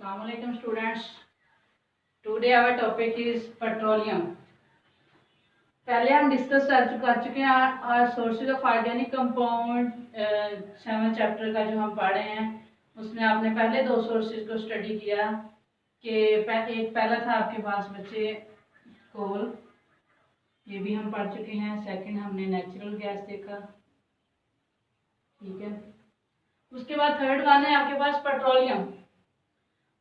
Assalamualaikum students. Today our topic is petroleum. पहले हम discuss कर चुके हैं sources of organic compound 7 chapter का जो हम पढ़े हैं उसमें आपने पहले 2 सोर्सेज को स्टडी किया कि एक पहला था आपके पास बच्चे कोल, ये भी हम पढ़ चुके हैं। सेकंड हमने नेचुरल गैस देखा, ठीक है। उसके बाद थर्ड वन है आपके पास पेट्रोलियम।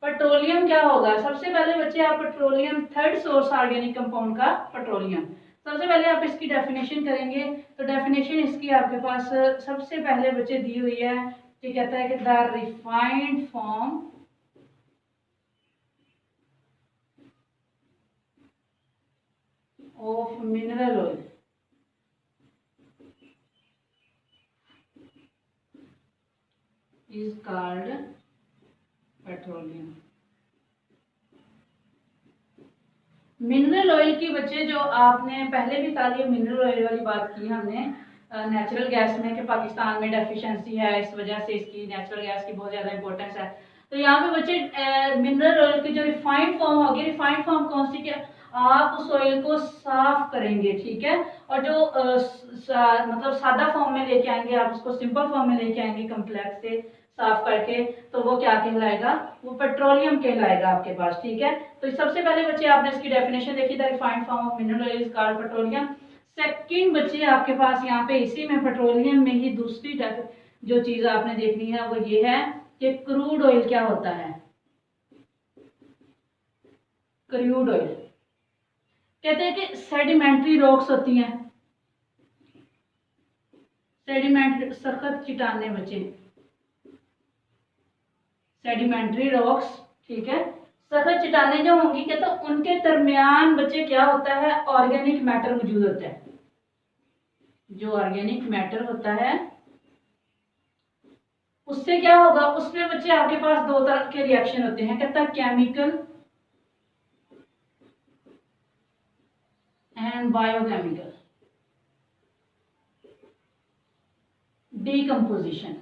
पेट्रोलियम क्या होगा? सबसे पहले बच्चे आप petroleum third source organic compound का पेट्रोलियम, सबसे पहले आप इसकी डेफिनेशन करेंगे। तो डेफिनेशन इसकी आपके पास सबसे पहले बच्चे दी हुई है कि कहता है कि the refined form of mineral oil is called petroleum. Mineral oil की बच्चे जो आपने पहले भी कहा, मिनरल ऑयल वाली बात की हमने नेचुरल गैस में कि पाकिस्तान में डेफिशिएंसी है, इस वजह से इसकी नेचुरल गैस की बहुत ज़्यादा इंपॉर्टेंस है। तो यहाँ पे बच्चे मिनरल ऑयल की जो रिफाइंड फॉर्म होगी, रिफाइंड फॉर्म कौन सी? कि आप उस ऑयल को साफ करेंगे, ठीक है। और जो मतलब सादा फॉर्म में लेके आएंगे, आप उसको सिंपल फॉर्म में लेके आएंगे कम्प्लेक्स से साफ करके, तो वो क्या कहलाएगा? वो पेट्रोलियम कहलाएगा आपके पास, ठीक है। तो सबसे पहले बच्चे आपने इसकी डेफिनेशन देखी, the refined form of mineral oil is called petroleum. Second बच्चे आपके पास यहाँ पे इसी में पेट्रोलियम में ही दूसरी जो चीज आपने देखनी है वो ये है कि क्रूड ऑयल क्या होता है। क्रूड ऑयल कहते हैं कि सेडिमेंट्री रॉक्स होती हैं, सेडिमेंट्री सख्त चट्टाने बच्चे, सेडिमेंट्री रॉक्स, ठीक है। सख्त चट्टाने जो होंगी क्या, तो उनके दरमियान बच्चे क्या होता है? ऑर्गेनिक मैटर मौजूद होता है। जो ऑर्गेनिक मैटर होता है उससे क्या होगा? उसमें बच्चे आपके पास 2 तरह के रिएक्शन होते हैं, कहता है chemical and biochemical decomposition.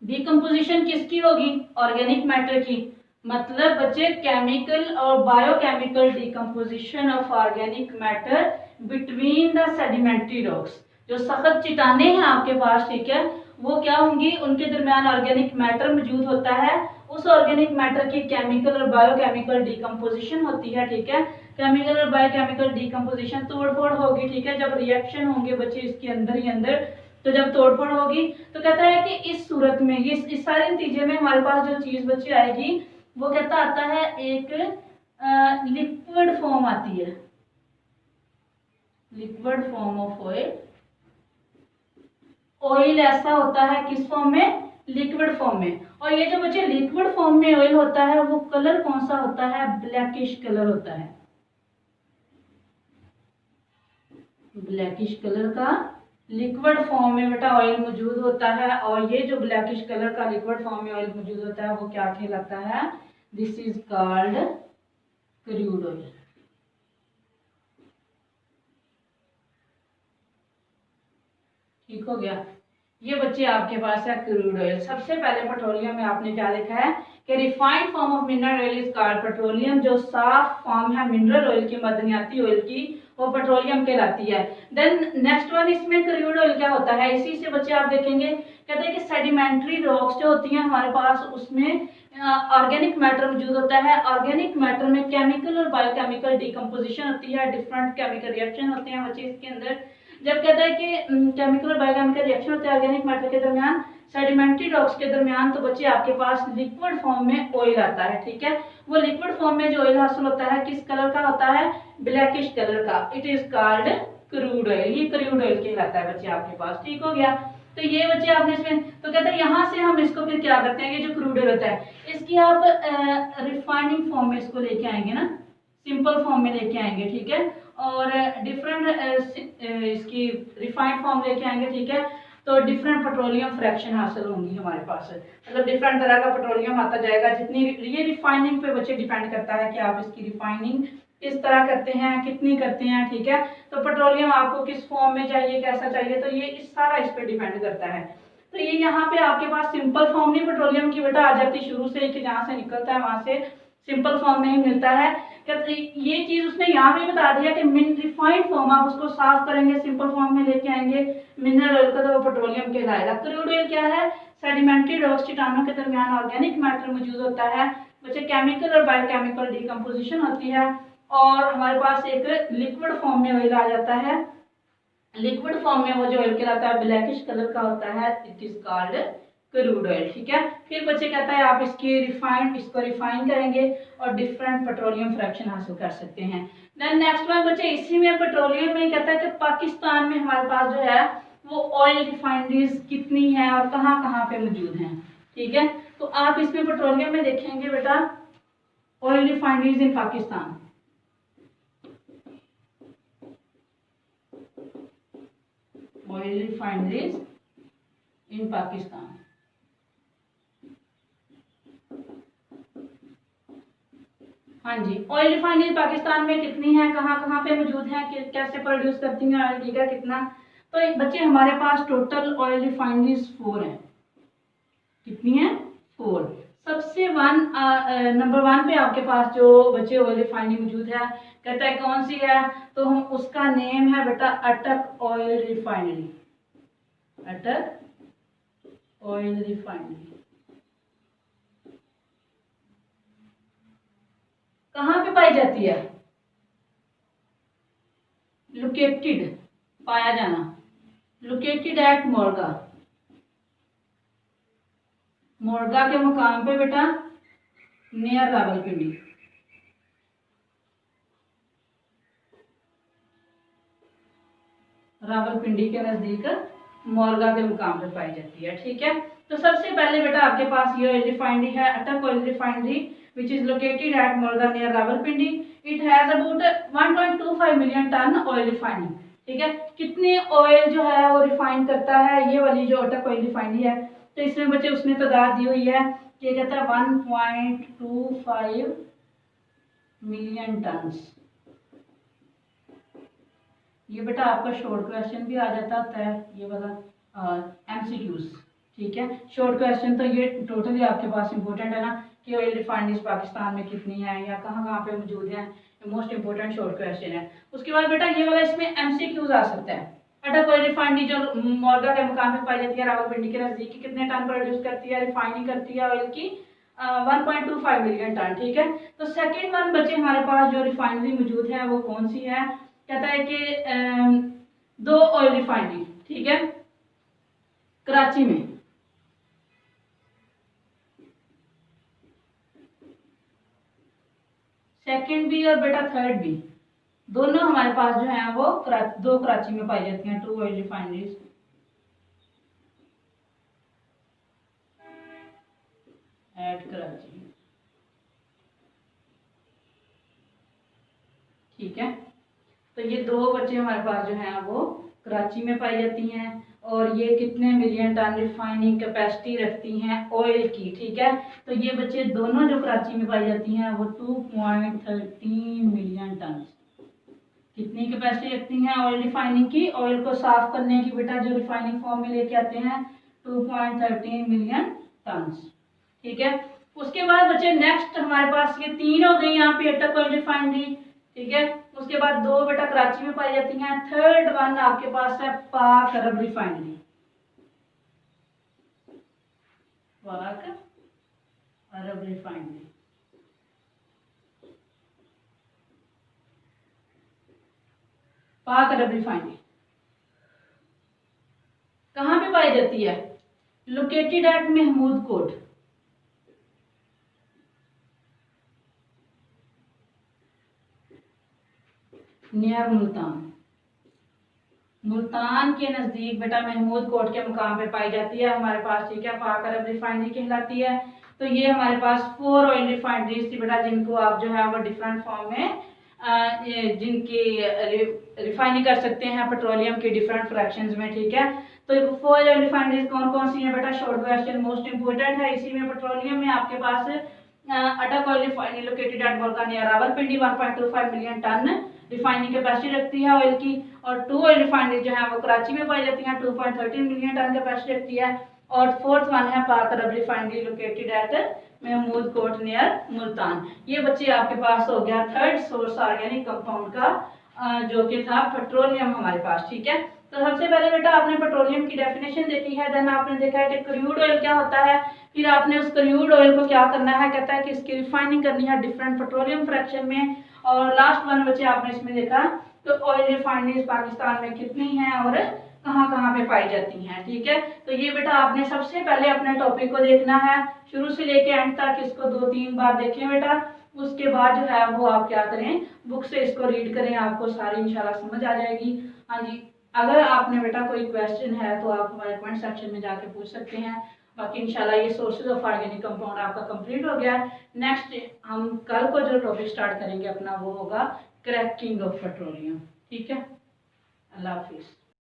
Decomposition किसकी होगी? ऑर्गेनिक मैटर की। मतलब बच्चे केमिकल और biochemical decomposition of organic matter between the sedimentary rocks. जो सख्त चट्टाने हैं आपके पास, ठीक है, वो क्या होंगी? उनके दरमियान ऑर्गेनिक मैटर मौजूद होता है। उस ऑर्गेनिक मैटर की केमिकल और बायोकेमिकल डीकम्पोजिशन होती है, ठीक है। केमिकल और बायोकेमिकल डीकम्पोजिशन तोड़फोड़ होगी, ठीक है। जब रिएक्शन होंगे बच्चे इसके अंदर ही अंदर, तो जब तोड़फोड़ होगी तो कहता है कि इस सूरत में इस सारे नतीजे में हमारे पास जो चीज बच्ची आएगी वो कहता आता है एक लिक्विड फॉर्म आती है, liquid form of oil. Oil ऐसा होता है किस फॉर्म में? लिक्विड फॉर्म में। और ये जो बच्चे लिक्विड फॉर्म में ऑयल होता है वो कलर कौन सा होता है? ब्लैकिश कलर होता है, ब्लैकिश कलर का लिक्विड फॉर्म में बेटा ऑयल मौजूद होता है। और ये जो ब्लैकिश कलर का लिक्विड फॉर्म में ऑयल मौजूद होता है वो क्या कहलाता है? This is called crude oil. ठीक हो गया? ये बच्चे आपके पास है क्रूड ऑयल। सबसे पहले पेट्रोलियम में आपने क्या देखा है कि refined form of mineral oil is called petroleum. जो साफ फॉर्म है मिनरल ऑयल की, मदनियाती ऑयल की, वो पेट्रोलियम कहलाती है। देन नेक्स्ट वन, इसमें क्रूड ऑयल क्या होता है? इसी से बच्चे आप देखेंगे, कहते हैं कि सेडिमेंट्री रॉक्स जो होती हैं हमारे पास, उसमें ऑर्गेनिक मैटर मौजूद होता है। ऑर्गेनिक मैटर में केमिकल और बायोकेमिकल डिकम्पोजिशन होती है, डिफरेंट केमिकल रिएक्शन होते हैं बच्चे इसके अंदर। जब कहता है कि केमिकल और बायोकेमिकल रिएक्शन होते हैं ऑर्गेनिक मैटर के दरमियान, सेडिमेंट्री रॉक्स के दरमियान, तो बच्चे आपके पास लिक्विड फॉर्म में ऑयल आता है, ठीक है। वो लिक्विड फॉर्म में जो ऑयल हासिल होता है किस कलर का होता है? ब्लैकिश कलर का। It is called crude oil. ये क्रूड ऑयल कहलाता है बच्चे आपके पास, ठीक हो गया? तो ये बच्चे आपने इसमें, तो कहते हैं यहाँ से हम इसको फिर क्या करते हैं, ये जो क्रूड ऑयल होता है इसकी आप रिफाइनिंग फॉर्म में इसको लेके आएंगे ना, सिंपल फॉर्म में लेके आएंगे, ठीक है। और डिफरेंट इसकी रिफाइंड फॉर्म लेके आएंगे, ठीक है। तो डिफरेंट पेट्रोलियम फ्रैक्शन हासिल होंगी हमारे पास, मतलब डिफरेंट तरह का पेट्रोलियम आता जाएगा। जितनी ये रिफाइनिंग पे बच्चे डिपेंड करता है कि आप इसकी रिफाइनिंग किस तरह करते हैं, कितनी करते हैं, ठीक है। तो पेट्रोलियम आपको किस फॉर्म में चाहिए, कैसा चाहिए, तो ये सारा इस पे डिपेंड करता है। तो ये यहाँ पे आपके पास सिंपल फॉर्म नहीं पेट्रोलियम की बेटा आ जाती शुरू से, कि जहाँ से निकलता है वहां से सिंपल फॉर्म में ही मिलता है। ये चीज उसने यहाँ पे बता दिया कि रिफाइंड फॉर्म, आप उसको साफ करेंगे सिंपल फॉर्म में लेके आएंगे मिनरल ऑयल का, तो वो पेट्रोलियम कहलाएगा। क्रूड ऑयल क्या है? सेडिमेंट्री रॉक्स चट्टानों के दरमियान ऑर्गेनिक मैटर मौजूद होता है, बच्चे केमिकल और बायोकेमिकल डिकम्पोजिशन होती है, और हमारे पास एक लिक्विड फॉर्म में ऑयल आ जाता है। लिक्विड फॉर्म में वो जो ऑयल कहलाता है ब्लैकिश कलर का होता है, it is called crude oil. ठीक है, फिर बच्चे कहता है आप इसको रिफाइन करेंगे और डिफरेंट पेट्रोलियम फ्रैक्शन हासिल कर सकते हैं। देन नेक्स्ट वन बच्चे इसी में पेट्रोलियम में कहता है कि पाकिस्तान में हमारे पास जो है वो ऑयल रिफाइनरीज कितनी है और कहाँ कहाँ पे मौजूद हैं। ठीक है, तो आप इसमें पेट्रोलियम में देखेंगे बेटा ऑयल रिफाइनरीज इन पाकिस्तान। ऑयल रिफाइनरीज इन पाकिस्तान, हाँ जी, ऑयल रिफाइनरीज पाकिस्तान में कितनी है, कहाँ कहाँ पे मौजूद है, कैसे प्रोड्यूस करती हैं ऑयल, ठीक है, कितना। तो बच्चे हमारे पास टोटल ऑयल रिफाइनरीज 4 हैं। कितनी है? 4। सबसे नंबर 1 पे आपके पास जो बच्चे ऑयल रिफाइनरी मौजूद है, कहता है कौन सी है, तो हम उसका नेम है बेटा अटक ऑयल रिफाइनरी। अटक ऑयल रिफाइनरी कहाँ पे पाई जाती है? लोकेटेड, पाया जाना, लोकेटेड एट मोरगा। मोरगा के मुकाम पे बेटा नियर रावलपिंडी। रावलपिंडी के नजदीक मोरगा के मुकाम पे पाई जाती है। ठीक है, तो सबसे पहले बेटा आपके पास ये ऑयल रिफाइनरी है अटक oil refinery which is located at Morga near Rawalpindi. It has about 1.25 million ton oil refining. ठीक है, कितने ऑयल जो है वो रिफाइन करता है ये वाली जो अटक ऑयल रिफाइनरी है, तो इसमें बच्चे उसने तादाद दी हुई है कि कहता है 1.25 मिलियन टन्स। ये बेटा आपका शॉर्ट क्वेश्चन भी आ जाता होता है, ये वाला एमसीक्यूज। ठीक है, शॉर्ट क्वेश्चन तो ये टोटली आपके पास इंपॉर्टेंट है ना, कि ऑयल रिफाइनरीज पाकिस्तान में कितनी है या कहाँ कहाँ पे मौजूद है, मोस्ट इंपोर्टेंट शॉर्ट क्वेश्चन है। उसके बाद बेटा ये वाला इसमें एमसीक्यूज आ सकता है। अटक ऑयल रिफाइनरी जो मोरगा के मुकाम पे पाई जाती है रावलपिंडी के नजदीक, कितने टन प्रोड्यूस करती है, रिफाइनिंग करती है ऑयल की 1.25 मिलियन टन। ठीक है, तो सेकेंड वन बच्चे हमारे पास जो रिफाइनरी मौजूद है वो कौन सी है, कहता है कि 2 ऑयल रिफाइनरी, ठीक है, कराची में। सेकंड भी और बेटा थर्ड भी, दोनों हमारे पास जो है वो 2 कराची में पाई जाती हैं, 2 ऑयल रिफाइनरीज। एट कराची। ठीक है, तो ये 2 बच्चे हमारे पास जो है वो कराची में पाई जाती हैं, और ये कितने मिलियन टन रिफाइनिंग कैपेसिटी रखती हैं ऑयल की। ठीक है, तो ये बच्चे दोनों जो कराची में पाई जाती हैं वो 2.13 मिलियन टन कितनी कैपेसिटी रखती हैं ऑयल रिफाइनिंग की, ऑयल को साफ करने की बेटा जो रिफाइनिंग फॉर्म में लेके आते हैं 2.13 मिलियन टन। ठीक है, उसके बाद बच्चे नेक्स्ट हमारे पास ये 3 हो गई यहाँ पे अटक ऑयल रिफाइनरी। ठीक है, उसके बाद 2 बेटा कराची में पाई जाती हैं। थर्ड वन आपके पास है पाक अरब रिफाइनरी। पाक अरब रिफाइनरी पाक अरब रिफाइनरी कहाँ पे पाई जाती है? Located at Mahmood Kot. Near Multan. Multan के नजदीक बेटा महमूद कोट के मुकाम पे पाई जाती है हमारे पास। ठीक है, पाक अरब रिफाइनरी कहलाती है। तो ये हमारे पास 4 ऑयल रिफाइनरीज थी बेटा, जिनको आप जो है वो डिफरेंट फॉर्म में जिनकी रिफाइनिंग कर सकते हैं पेट्रोलियम के डिफरेंट फ्रैक्शंस में। ठीक है, तो 4 ऑयल रिफाइनरीज कौन कौन सी हैं बेटा, शॉर्ट क्वेश्चन मोस्ट इंपोर्टेंट है। इसी में पेट्रोलियम में आपके पास Attock oil refinery located at Morgah near Rawalpindi 1.25 million ton refining capacity रखती है ऑयल की, और 2 ऑयल रिफाइनरी जो है वो कराची में पाई जाती हैं 2.13 मिलियन टन कैपेसिटी रखती है। और फोर्थ वन है Pak Arab refinery located at Mahmood Kot near Multan. ये बच्चे आपके पास हो गया थर्ड सोर्स ऑर्गेनिक कंपाउंड का जो कि था पेट्रोलियम हमारे पास। ठीक है, तो सबसे पहले बेटा आपने पेट्रोलियम की डेफिनेशन देखी है, देन आपने देखा है कि क्रूड ऑयल क्या होता है, फिर आपने उस क्रूड ऑयल को क्या करना है, कहता है कि इसकी रिफाइनिंग करनी है डिफरेंट पेट्रोलियम फ्रैक्शन में, और लास्ट वन बच्चे आपने इसमें देखा तो ऑयल रिफाइनरीज पाकिस्तान में कितनी हैं और कहाँ कहाँ पे पाई जाती हैं। ठीक है, तो ये बेटा आपने सबसे पहले अपने टॉपिक को देखना है शुरू से लेके एंड तक, इसको 2-3 बार देखें बेटा, उसके बाद जो है वो आप क्या करें, बुक से इसको रीड करें, आपको सारी इंशाल्लाह समझ आ जाएगी। हाँ जी, अगर आपने बेटा कोई क्वेश्चन है तो आप हमारे कमेंट सेक्शन में जाके पूछ सकते हैं। बाकी इंशाल्लाह ये सोर्सेज ऑफ ऑर्गेनिक कंपाउंड आपका कंप्लीट हो गया। नेक्स्ट हम कल को जो टॉपिक स्टार्ट करेंगे अपना वो होगा क्रैकिंग ऑफ पेट्रोलियम। ठीक है, अल्लाह हाफिज़।